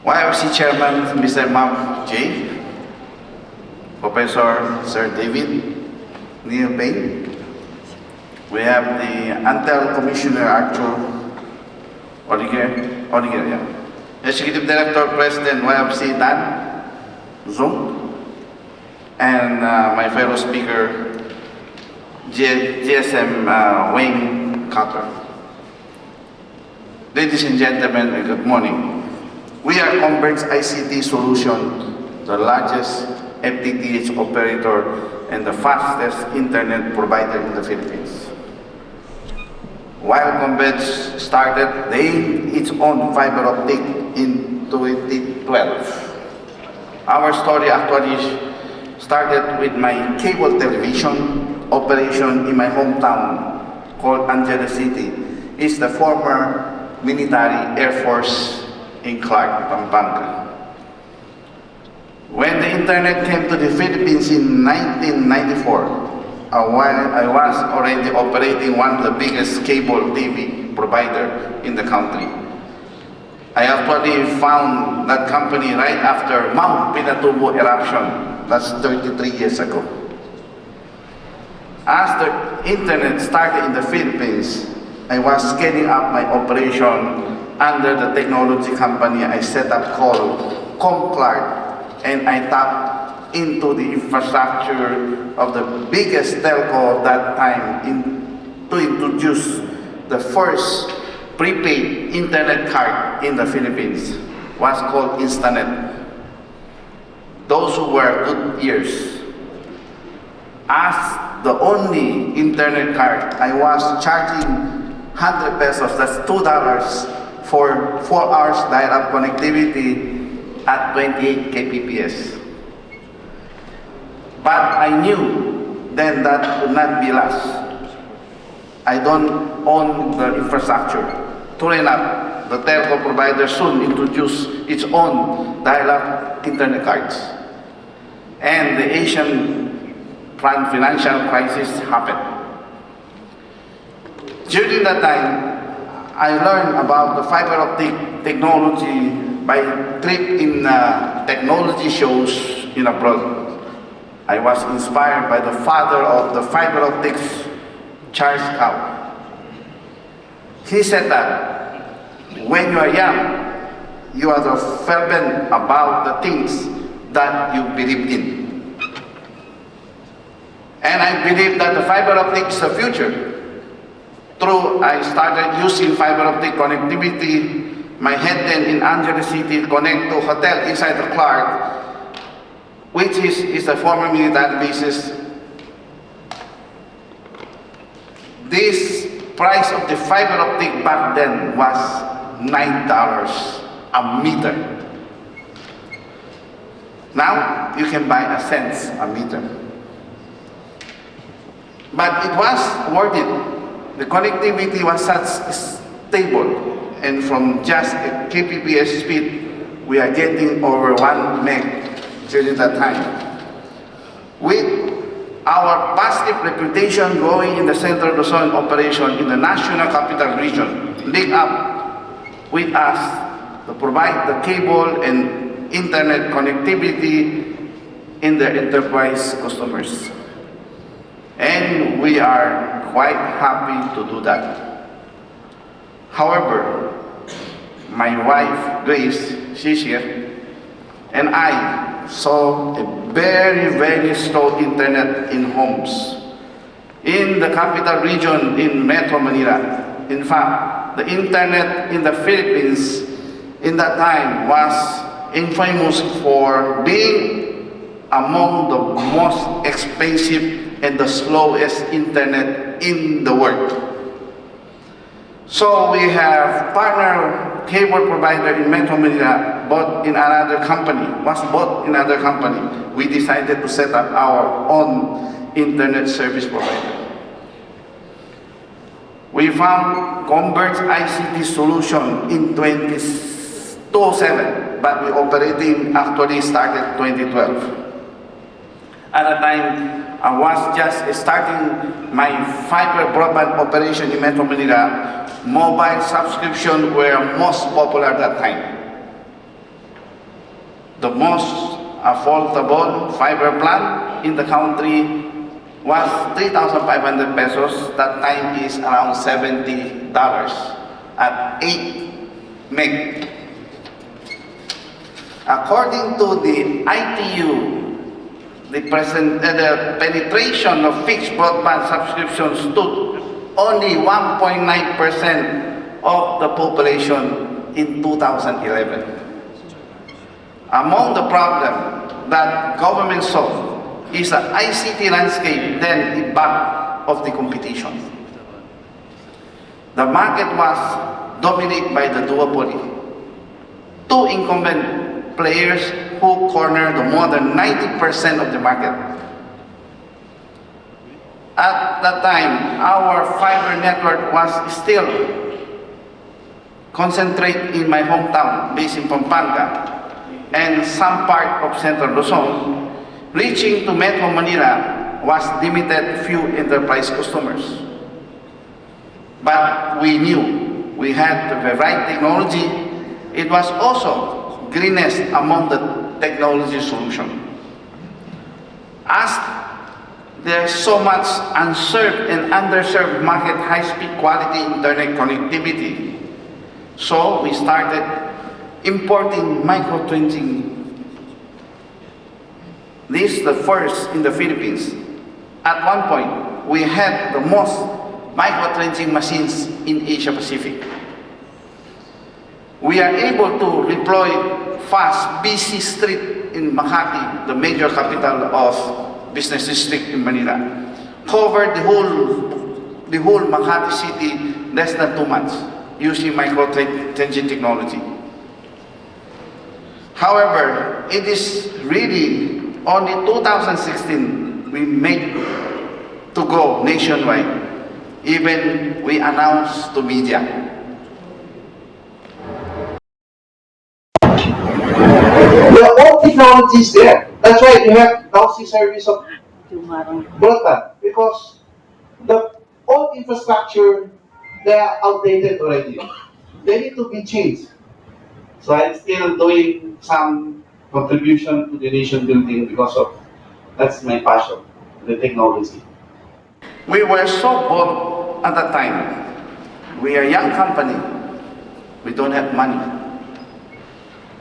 YOFC Chairman Mr. Mark J, Professor Sir David Neil Payne. We have the Antel Commissioner Arthur Odiger, yeah. Executive Director, President YOFC Dan Zoom, and my fellow speaker, GSM Wayne Carter. Ladies and gentlemen, good morning. We are Converge ICT Solution, the largest FTTH operator and the fastest internet provider in the Philippines. While Converge started laying its own fiber optic in 2012, our story actually started with my cable television operation in my hometown called Yangtze City. It's the former military Air Force in Clark, Pampanga. When the internet came to the Philippines in 1994, I was already operating one of the biggest cable TV provider in the country. I actually found that company right after Mount Pinatubo eruption. That's 33 years ago. As the internet started in the Philippines, I was scaling up my operation under the technology company I set up called ComClark, and I tapped into the infrastructure of the biggest telco at that time to introduce the first prepaid internet card in the Philippines. Was called Instanet. Those were good years. As the only internet card, I was charging 100 pesos, that's $2, for 4 hours dial-up connectivity at 28 kbps. But I knew then that would not be last. I don't own the infrastructure. True enough, the telco provider soon introduced its own dial-up internet cards. And the Asian financial crisis happened. During that time, I learned about the fiber optic technology by trip in technology shows in abroad. I was inspired by the father of the fiber optics, Charles Cow. He said that when you are young, you are the fervent about the things that you believe in. And I believe that the fiber optic is the future. True, I started using fiber optic connectivity. My head then in Yangtze City connect to hotel inside the Clark, which is the former military bases. This price of the fiber optic back then was $9 a meter. Now you can buy a cents a meter. But it was worth it. The connectivity was such stable, and from just a kbps speed, we are getting over 1 meg during that time. With our positive reputation growing in the Central Luzon operation in the National Capital Region, link up with us to provide the cable and internet connectivity in the enterprise customers. And we are quite happy to do that. However, my wife, Grace, she's here, and I saw a very, very slow internet in homes in the capital region in Metro Manila. In fact, the internet in the Philippines in that time was infamous for being among the most expensive and the slowest internet in the world. So we have partner cable provider in Metro Manila, bought in another company, We decided to set up our own internet service provider. We found Converge ICT Solution in 2007, but we operating actually started 2012. At the time, I was just starting my fiber broadband operation in Metro Manila. Mobile subscription were most popular at that time. The most affordable fiber plan in the country was 3,500 pesos. That time is around $70 at 8 meg. According to the ITU, the penetration of fixed broadband subscriptions stood only 1.9% of the population in 2011. Among the problems that government saw is the ICT landscape then back of the competition. The market was dominated by the duopoly, two incumbent players who cornered more than 90% of the market. At that time, our fiber network was still concentrated in my hometown, based in Pampanga, and some part of Central Luzon. Reaching to Metro Manila was limited few enterprise customers. But we knew we had the right technology. It was also greenest among the technology solution. As there's so much unserved and underserved market high-speed quality internet connectivity, so we started importing micro-trenching. This is the first in the Philippines. At one point, we had the most micro-trenching machines in Asia Pacific. We are able to deploy fast busy street in Makati, the major capital of business district in Manila. Covered the whole Makati city less than 2 months using micro-trenching technology. However, it is really only 2016 we made to go nationwide. Even we announced to media. The old technology is there. That's why we have YOFC service of broadband, because the old infrastructure, they are outdated already. They need to be changed. So I'm still doing some contribution to the nation building because of that's my passion, the technology. We were so bold at that time. We are a young company. We don't have money.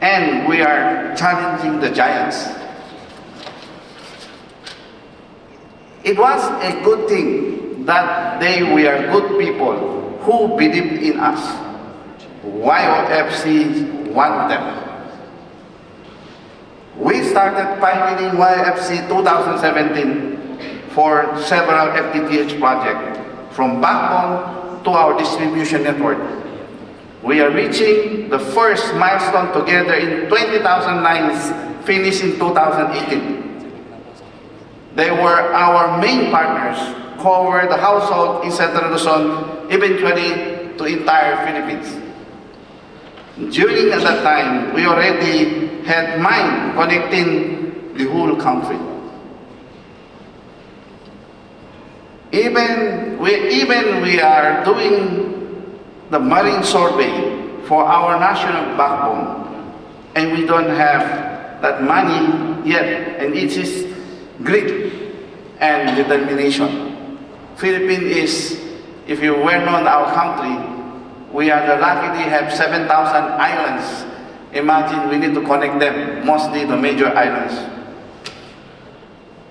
And we are challenging the giants. It was a good thing that they were good people who believed in us. YOFC want them. We started pioneering YOFC 2017 for several FTTH projects, from backbone to our distribution network. We are reaching the first milestone together in 20,000 lines, finished in 2018. They were our main partners, cover the household in Central Luzon, eventually to entire Philippines. During that time, we already had mine connecting the whole country. Even we are doing the marine survey for our national backbone, and we don't have that money yet, and it is grit and determination. Philippines is, if you were known our country, we are the lucky to have 7,000 islands. Imagine we need to connect them, mostly the major islands.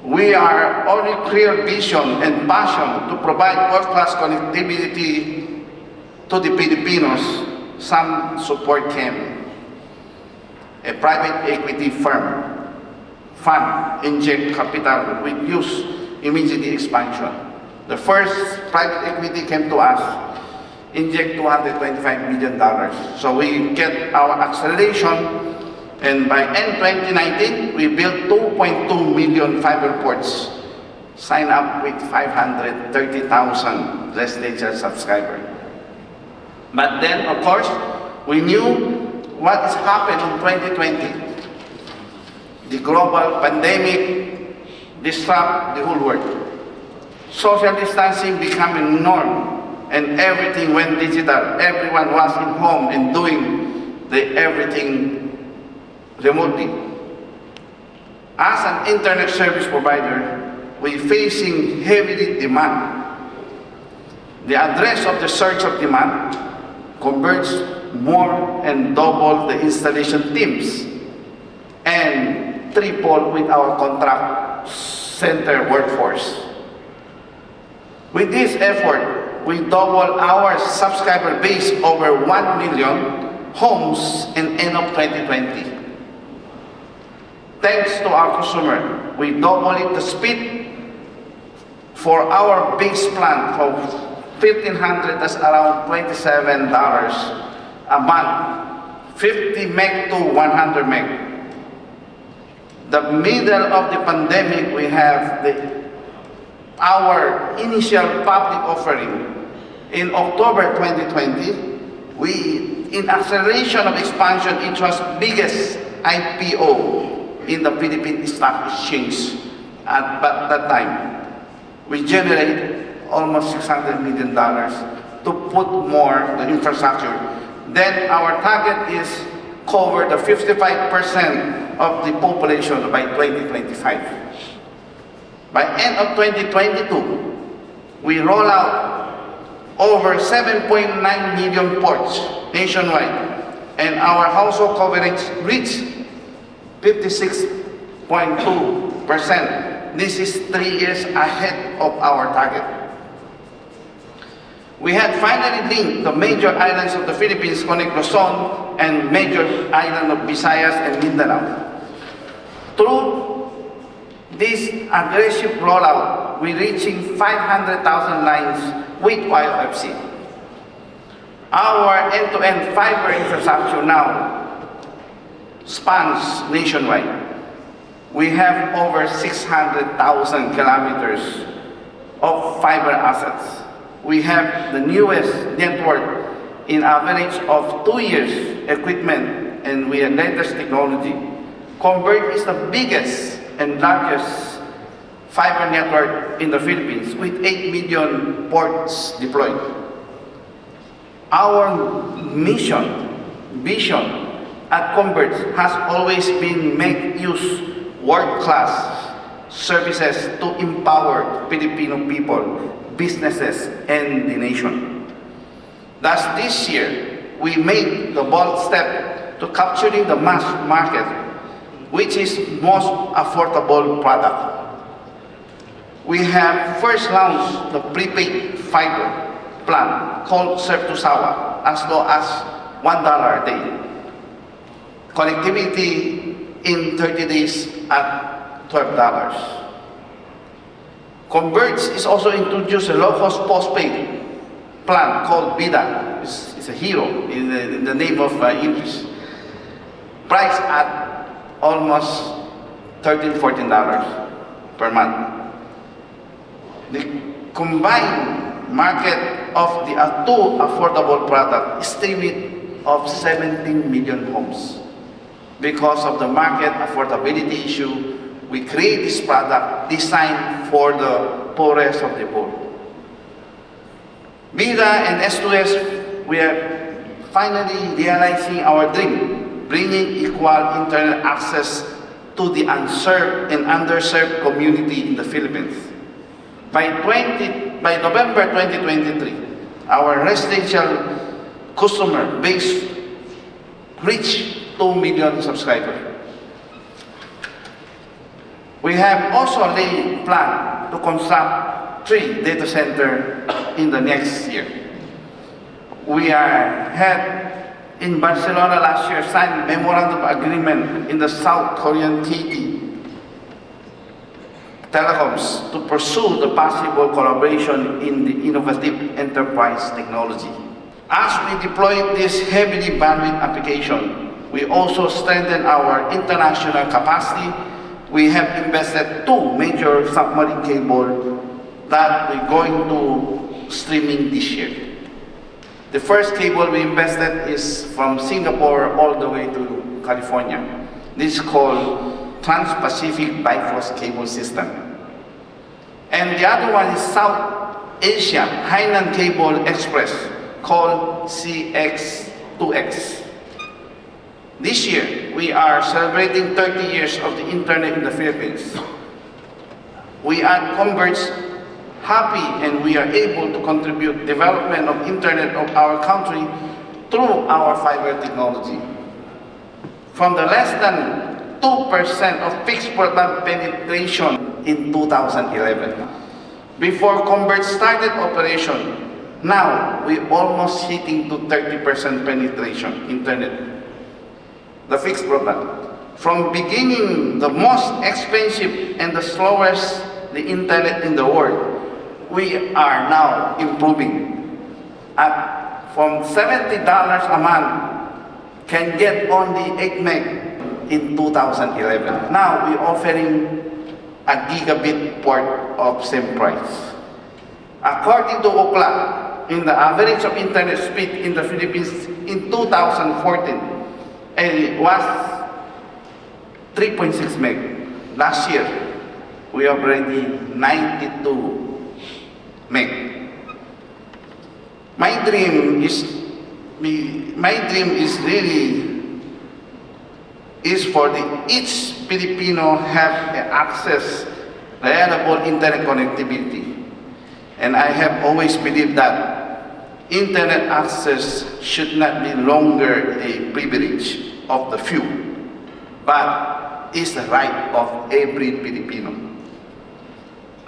We are only clear vision and passion to provide world-class connectivity to the Filipinos. Some support came. A private equity fund inject capital with use immediate expansion. The first private equity came to us, inject $225 million. So we get our acceleration, and by end 2019, we built 2.2 million fiber ports, sign up with 530,000 residential subscribers. But then, of course, we knew what has happened in 2020. The global pandemic disrupted the whole world. Social distancing becoming norm, and everything went digital. Everyone was in home and doing everything remotely. As an internet service provider, we're facing heavy demand. The address of the surge of demand Converge more and double the installation teams and triple with our contract center workforce. With this effort, we double our subscriber base over 1 million homes in end of 2020. Thanks to our customer, we doubled the speed for our base plan from 1,500, that's around $27 a month, 50 meg to 100 meg. The middle of the pandemic, we have our initial public offering. In October 2020, in acceleration of expansion, it was biggest IPO in the Philippine Stock Exchange at that time. We generated almost $600 million to put more the infrastructure. Then our target is cover the 55% of the population by 2025. By end of 2022, we roll out over 7.9 million ports nationwide, and our household coverage reached 56.2%. This is 3 years ahead of our target. We had finally linked the major islands of the Philippines, connect Luzon and major island of Visayas and Mindanao. Through this aggressive rollout, we're reaching 500,000 lines with YOFC. Our end-to-end fiber infrastructure now spans nationwide. We have over 600,000 kilometers of fiber assets. We have the newest network in average of 2 years equipment, and we have latest technology. Converge is the biggest and largest fiber network in the Philippines with 8 million ports deployed. Our vision at Converge has always been make use world-class services to empower Filipino people, businesses, and the nation. Thus, this year, we made the bold step to capturing the mass market, which is most affordable product. We have first launched the prepaid fiber plan called Serve to Sawa, as low as $1 a day. Connectivity in 30 days at $12. Converge is also introduced a low-cost postpaid plan called Vida. It's a hero in the name of English. Priced at almost $13-14 per month. The combined market of the two affordable products is estimate of 17 million homes. Because of the market affordability issue, we create this product designed for the poorest of the poor. Vida and S2S, we are finally realizing our dream, bringing equal internet access to the unserved and underserved community in the Philippines. By November 2023, our residential customer base reached 2 million subscribers. We have also laid plan to construct 3 data centers in the next year. We had in Barcelona last year signed memorandum of agreement in the South Korean KT Telecoms to pursue the possible collaboration in the innovative enterprise technology. As we deploy this heavily bandwidth application, we also strengthen our international capacity. We have invested 2 major submarine cable that we're going to streaming this year. The first cable we invested is from Singapore all the way to California. This is called Trans-Pacific Bifrost Cable System. And the other one is South Asia Hainan Cable Express called CX2X. This year, we are celebrating 30 years of the internet in the Philippines. We at Converge happy and we are able to contribute development of internet of our country through our fiber technology. From the less than 2% of fixed broadband penetration in 2011. Before Converge started operation, now we're almost hitting to 30% penetration internet, the fixed broadband. From beginning the most expensive and the slowest the internet in the world, we are now improving. From $70 a month, can get only 8 meg in 2011. Now we're offering a gigabit port of same price. According to Ookla, in the average of internet speed in the Philippines in 2014, it was 3.6 meg. Last year, we are already 92 meg. My dream is for each Filipino have access reliable internet connectivity. And I have always believed that internet access should not be longer a privilege of the few, but is the right of every Filipino.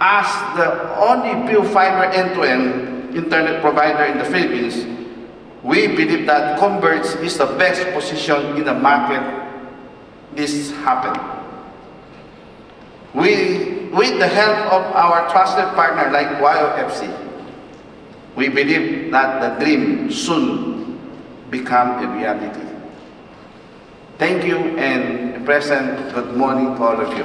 As the only pure fiber end-to-end internet provider in the Philippines, we believe that Converge is the best position in the market this happened. With the help of our trusted partner like YOFC, we believe that the dream soon become a reality. Thank you, and President, good morning to all of you.